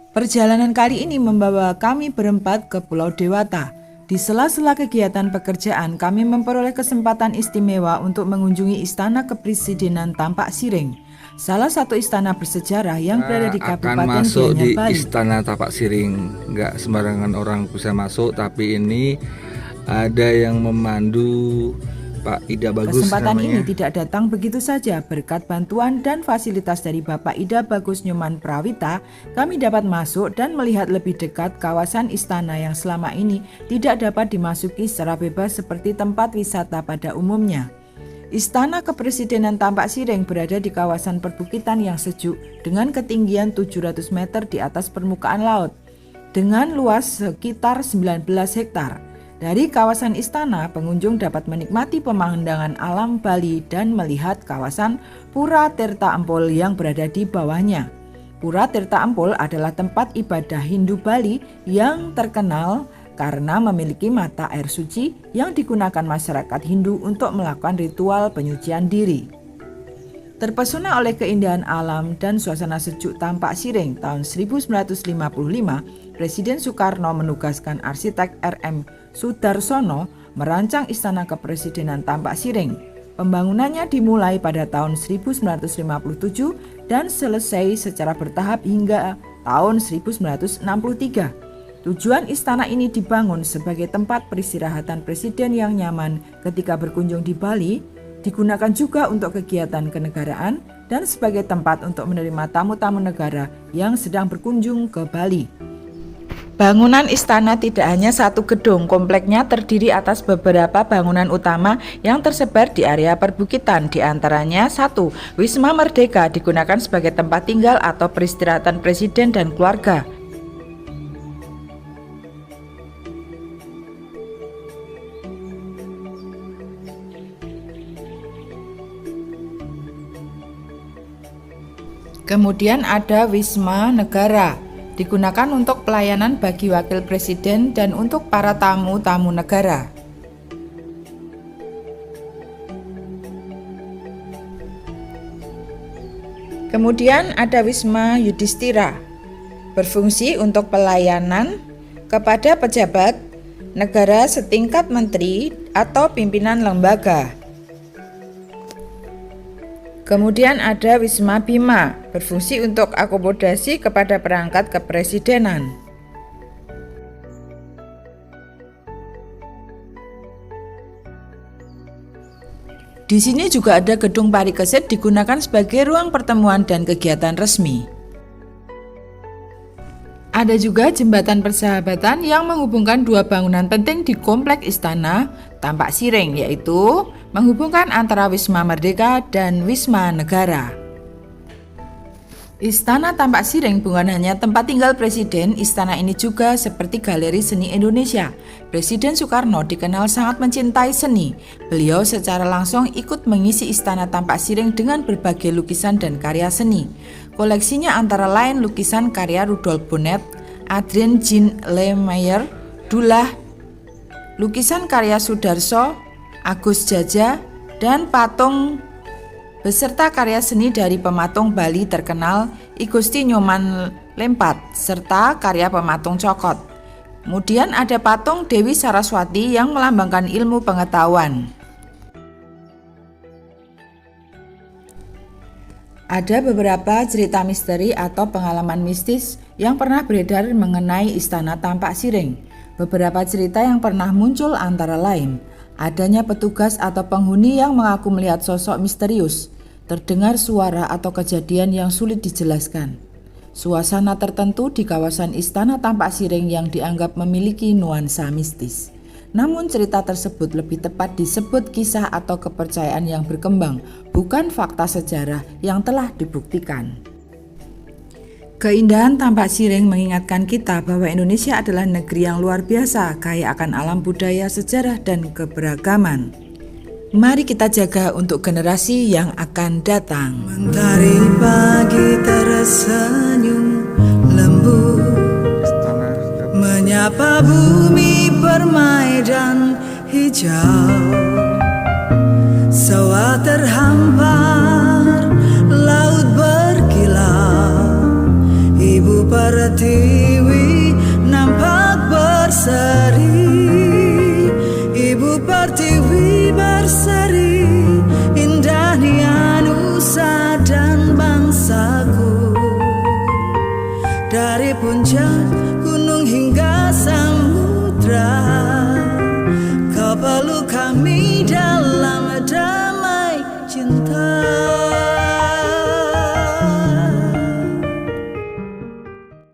Perjalanan kali ini membawa kami berempat ke Pulau Dewata. Di sela-sela kegiatan pekerjaan, kami memperoleh kesempatan istimewa untuk mengunjungi Istana Kepresidenan Tampak Siring, salah satu istana bersejarah yang berada di Kabupaten masuk Gianyar, di Bali. Istana Tapak Siring. Nggak sembarangan orang bisa masuk, tapi ini ada yang memandu, Pak Ida Bagus Kesempatan namanya. ini tidak datang begitu saja. Berkat bantuan dan fasilitas dari Bapak Ida Bagus Nyoman Prawita, kami dapat masuk dan melihat lebih dekat kawasan istana yang selama ini tidak dapat dimasuki secara bebas seperti tempat wisata pada umumnya. Istana Kepresidenan Tampak Siring berada di kawasan perbukitan yang sejuk dengan ketinggian 700 meter di atas permukaan laut, dengan luas sekitar 19 hektar. Dari kawasan istana, pengunjung dapat menikmati pemandangan alam Bali dan melihat kawasan Pura Tirta Empul yang berada di bawahnya. Pura Tirta Empul adalah tempat ibadah Hindu Bali yang terkenal karena memiliki mata air suci yang digunakan masyarakat Hindu untuk melakukan ritual penyucian diri. Terpesona oleh keindahan alam dan suasana sejuk Tampak Siring tahun 1955, Presiden Soekarno menugaskan arsitek R.M. Sudarsono merancang Istana Kepresidenan Tampak Siring. Pembangunannya dimulai pada tahun 1957 dan selesai secara bertahap hingga tahun 1963. Tujuan istana ini dibangun sebagai tempat peristirahatan presiden yang nyaman ketika berkunjung di Bali, digunakan juga untuk kegiatan kenegaraan dan sebagai tempat untuk menerima tamu-tamu negara yang sedang berkunjung ke Bali. Bangunan istana tidak hanya satu gedung, kompleknya terdiri atas beberapa bangunan utama yang tersebar di area perbukitan, di antaranya 1. Wisma Merdeka digunakan sebagai tempat tinggal atau peristirahatan presiden dan keluarga. Kemudian ada Wisma Negara, digunakan untuk pelayanan bagi wakil presiden dan untuk para tamu-tamu negara. Kemudian ada Wisma Yudhistira, berfungsi untuk pelayanan kepada pejabat negara setingkat menteri atau pimpinan lembaga. Kemudian ada Wisma Bima, berfungsi untuk akomodasi kepada perangkat kepresidenan. Di sini juga ada Gedung Parikesit digunakan sebagai ruang pertemuan dan kegiatan resmi. Ada juga Jembatan Persahabatan yang menghubungkan dua bangunan penting di komplek Istana Tampak Siring, yaitu menghubungkan antara Wisma Merdeka dan Wisma Negara. Istana Tampak Siring bukan hanya tempat tinggal presiden, istana ini juga seperti galeri seni Indonesia. Presiden Soekarno dikenal sangat mencintai seni. Beliau secara langsung ikut mengisi Istana Tampak Siring dengan berbagai lukisan dan karya seni. Koleksinya antara lain lukisan karya Rudolf Bonnet, Adrien Jean Lemaire, Dullah, lukisan karya Sudarso, Agus Jaja, dan patung beserta karya seni dari pematung Bali terkenal I Gusti Nyoman Lempat serta karya pematung Cokot. Kemudian ada patung Dewi Saraswati yang melambangkan ilmu pengetahuan. Ada beberapa cerita misteri atau pengalaman mistis yang pernah beredar mengenai Istana Tampak Siring. Beberapa cerita yang pernah muncul antara lain adanya petugas atau penghuni yang mengaku melihat sosok misterius, terdengar suara atau kejadian yang sulit dijelaskan. Suasana tertentu di kawasan Istana Tampak Siring yang dianggap memiliki nuansa mistis. Namun cerita tersebut lebih tepat disebut kisah atau kepercayaan yang berkembang, bukan fakta sejarah yang telah dibuktikan. Keindahan Tampak Siring mengingatkan kita bahwa Indonesia adalah negeri yang luar biasa, kaya akan alam budaya, sejarah, dan keberagaman. Mari kita jaga untuk generasi yang akan datang. Mentari pagi tersenyum lembut, menyapa bumi permaidan hijau. Sawah terhampar, laut berkilau, Ibu Pertiwi dan bangsaku. Dari puncak gunung hingga samudra, kau peluk kami dalam